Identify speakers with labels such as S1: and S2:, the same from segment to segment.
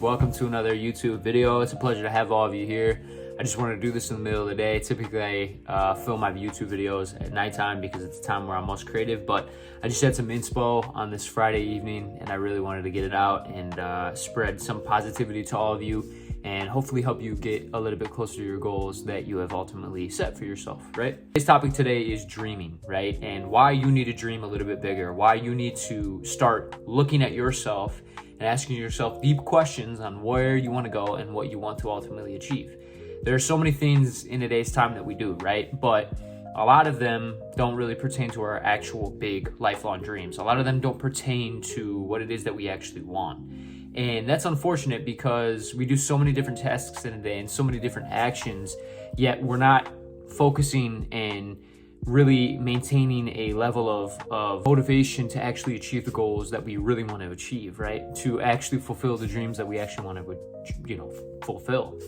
S1: Welcome to another YouTube video. It's a pleasure to have all of you here. I just wanted to do this in the middle of the day. Typically, I film my YouTube videos at nighttime because it's the time where I'm most creative, but I just had some inspo on this Friday evening and I really wanted to get it out and spread some positivity to all of you and hopefully help you get a little bit closer to your goals that you have ultimately set for yourself, right? Today's topic today is dreaming, right? And why you need to dream a little bit bigger, why you need to start looking at yourself and asking yourself deep questions on where you want to go and what you want to ultimately achieve. There are so many things in today's time that we do, right? But a lot of them don't really pertain to our actual big lifelong dreams. A lot of them don't pertain to what it is that we actually want. And that's unfortunate because we do so many different tasks in a day and so many different actions, yet we're not focusing and really maintaining a level of motivation to actually achieve the goals that we really want to achieve, right? To actually fulfill the dreams that we actually want to, fulfill.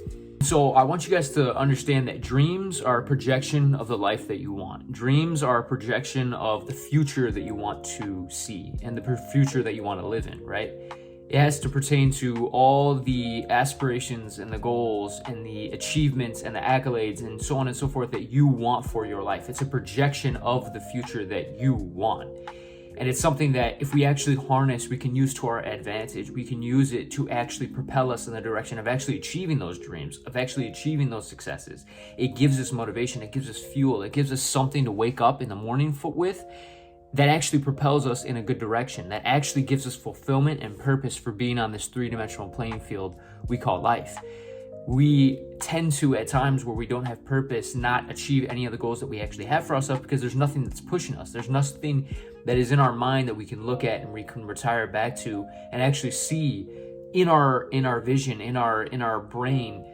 S1: So I want you guys to understand that dreams are a projection of the life that you want. Dreams are a projection of the future that you want to see and the future that you want to live in, right? It has to pertain to all the aspirations and the goals and the achievements and the accolades and so on and so forth that you want for your life. It's a projection of the future that you want. And it's something that if we actually harness, we can use to our advantage. We can use it to actually propel us in the direction of actually achieving those dreams, of actually achieving those successes. It gives us motivation. It gives us fuel. It gives us something to wake up in the morning with that actually propels us in a good direction, that actually gives us fulfillment and purpose for being on this three-dimensional playing field we call life. We tend to, at times where we don't have purpose, not achieve any of the goals that we actually have for ourselves because there's nothing that's pushing us. There's nothing that is in our mind that we can look at and we can retire back to and actually see in our vision, in our brain,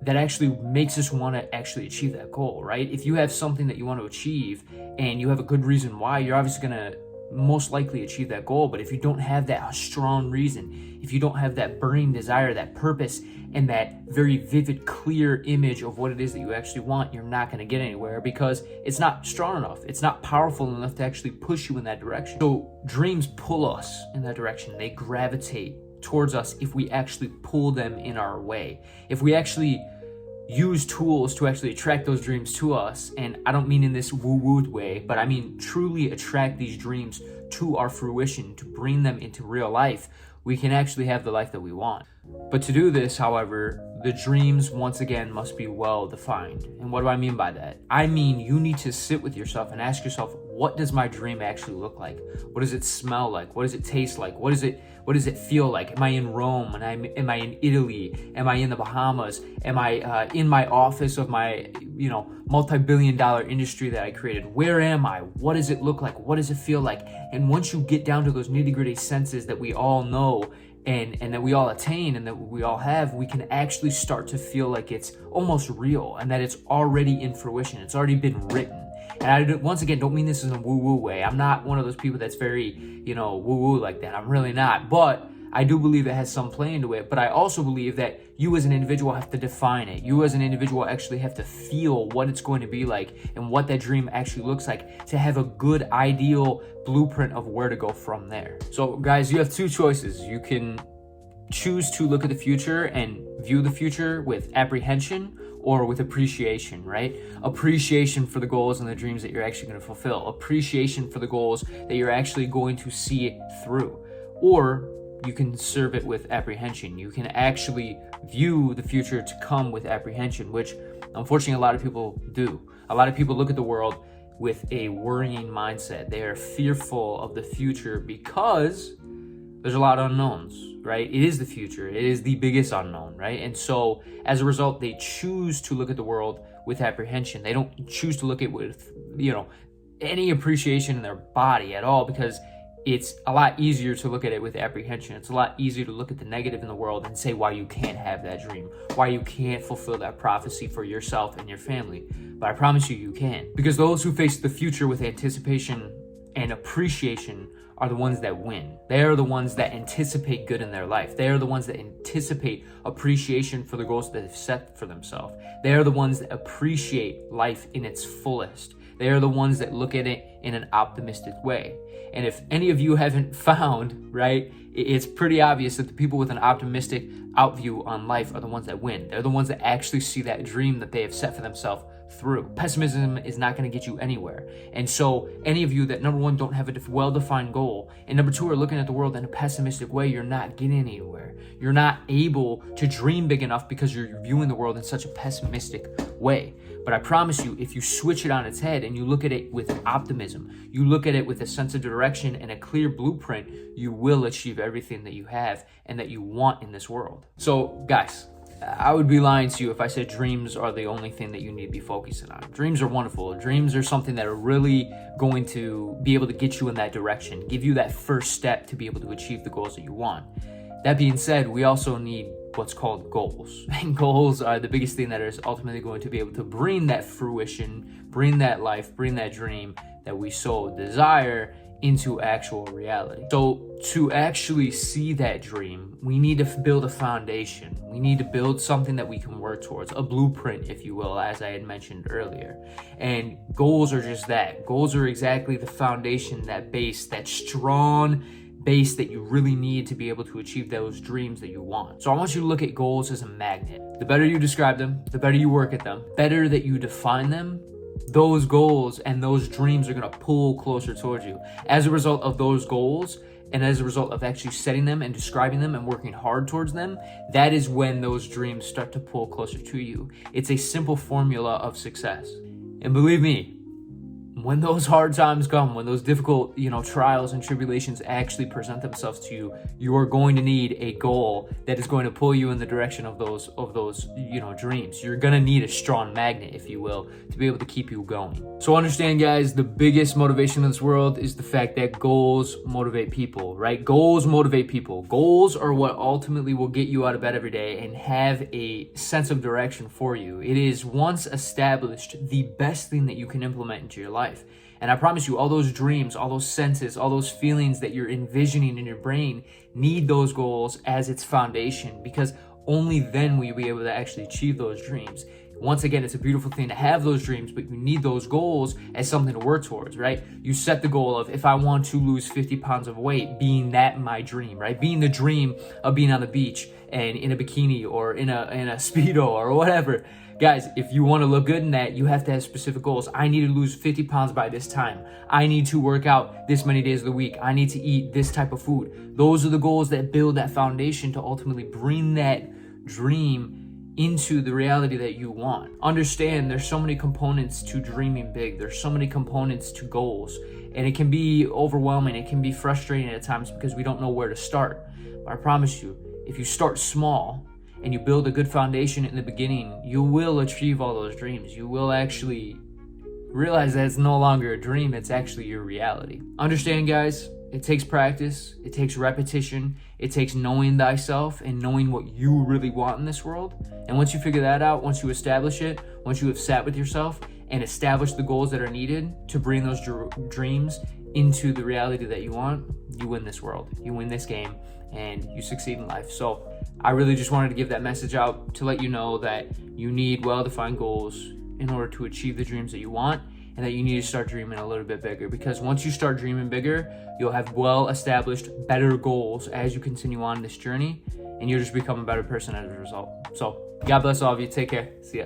S1: that actually makes us want to actually achieve that goal, right? If you have something that you want to achieve and you have a good reason why, you're obviously going to most likely achieve that goal. But if you don't have that strong reason, if you don't have that burning desire, that purpose, and that very vivid, clear image of what it is that you actually want, you're not going to get anywhere because it's not strong enough. It's not powerful enough to actually push you in that direction. So dreams pull us in that direction. They gravitate towards us if we actually pull them in our way. If we actually use tools to actually attract those dreams to us, and I don't mean in this woo-woo way, but I mean truly attract these dreams to our fruition, to bring them into real life, we can actually have the life that we want. But to do this, however, the dreams, once again, must be well defined. And what do I mean by that? I mean, you need to sit with yourself and ask yourself, what does my dream actually look like? What does it smell like? What does it taste like? What does it feel like? Am I in Rome? Am I in Italy? Am I in the Bahamas? Am I in my office of my, multi-billion-dollar industry that I created? Where am I? What does it look like? What does it feel like? And once you get down to those nitty-gritty senses that we all know and that we all attain and that we all have, we can actually start to feel like it's almost real and that it's already in fruition. It's already been written. And I, once again, don't mean this in a woo-woo way. I'm not one of those people that's very, woo-woo like that. I'm really not. But I do believe it has some play into it. But I also believe that you as an individual have to define it. You as an individual actually have to feel what it's going to be like and what that dream actually looks like to have a good, ideal blueprint of where to go from there. So guys, you have two choices. You can choose to look at the future and view the future with apprehension or with appreciation, right? Appreciation for the goals and the dreams that you're actually going to fulfill. Appreciation for the goals that you're actually going to see it through. Or you can serve it with apprehension. You can actually view the future to come with apprehension, which unfortunately a lot of people do. A lot of people look at the world with a worrying mindset. They are fearful of the future because there's a lot of unknowns, right? It is the future. It is the biggest unknown, right? And so as a result, they choose to look at the world with apprehension. They don't choose to look at it with, any appreciation in their body at all because it's a lot easier to look at it with apprehension. It's a lot easier to look at the negative in the world and say why you can't have that dream, why you can't fulfill that prophecy for yourself and your family. But I promise you, you can. Because those who face the future with anticipation and appreciation are the ones that win. They are the ones that anticipate good in their life. They are the ones that anticipate appreciation for the goals that they've set for themselves. They are the ones that appreciate life in its fullest. They are the ones that look at it in an optimistic way. And if any of you haven't found, right, it's pretty obvious that the people with an optimistic outview on life are the ones that win. They're the ones that actually see that dream that they have set for themselves through. Pessimism is not going to get you anywhere. And so any of you that, number one, don't have a well-defined goal, and number two, are looking at the world in a pessimistic way, you're not getting anywhere. You're not able to dream big enough because you're viewing the world in such a pessimistic way. But I promise you, if you switch it on its head and you look at it with optimism, you look at it with a sense of direction and a clear blueprint, you will achieve everything that you have and that you want in this world. So guys, I would be lying to you if I said dreams are the only thing that you need to be focusing on. Dreams are wonderful. Dreams are something that are really going to be able to get you in that direction, give you that first step to be able to achieve the goals that you want. That being said, we also need what's called goals. And goals are the biggest thing that is ultimately going to be able to bring that fruition, bring that life, bring that dream that we so desire into actual reality. So to actually see that dream, we need to build a foundation. We need to build something that we can work towards, a blueprint, if you will, as I had mentioned earlier. And goals are just that. Goals are exactly the foundation, that base, that strong base that you really need to be able to achieve those dreams that you want. So I want you to look at goals as a magnet. The better you describe them, the better you work at them, better that you define them, those goals and those dreams are going to pull closer towards you. As a result of those goals, and as a result of actually setting them and describing them and working hard towards them, that is when those dreams start to pull closer to you. It's a simple formula of success. And believe me, when those hard times come, when those difficult, trials and tribulations actually present themselves to you, you are going to need a goal that is going to pull you in the direction of those, dreams. You're going to need a strong magnet, if you will, to be able to keep you going. So understand, guys, the biggest motivation in this world is the fact that goals motivate people, right? Goals motivate people. Goals are what ultimately will get you out of bed every day and have a sense of direction for you. It is, once established, the best thing that you can implement into your life. And I promise you, all those dreams, all those senses, all those feelings that you're envisioning in your brain need those goals as its foundation, because only then will you be able to actually achieve those dreams. Once again, it's a beautiful thing to have those dreams, but you need those goals as something to work towards, right? You set the goal of, if I want to lose 50 pounds of weight, being that my dream, right? Being the dream of being on the beach and in a bikini or in a Speedo or whatever. Guys, if you want to look good in that, you have to have specific goals. I need to lose 50 pounds by this time. I need to work out this many days of the week. I need to eat this type of food. Those are the goals that build that foundation to ultimately bring that dream into the reality that you want. Understand, there's so many components to dreaming big. There's so many components to goals. And it can be overwhelming. It can be frustrating at times because we don't know where to start. But I promise you, if you start small and you build a good foundation in the beginning, you will achieve all those dreams. You will actually realize that it's no longer a dream, it's actually your reality. Understand, guys, it takes practice, it takes repetition, it takes knowing thyself and knowing what you really want in this world. And once you figure that out, once you establish it, once you have sat with yourself and established the goals that are needed to bring those dreams into the reality that you want, you win this world, you win this game, and you succeed in life. So I really just wanted to give that message out to let you know that you need well-defined goals in order to achieve the dreams that you want, and that you need to start dreaming a little bit bigger, because once you start dreaming bigger, you'll have well-established, better goals as you continue on this journey, and you'll just become a better person as a result. So God bless all of you. Take care. See ya.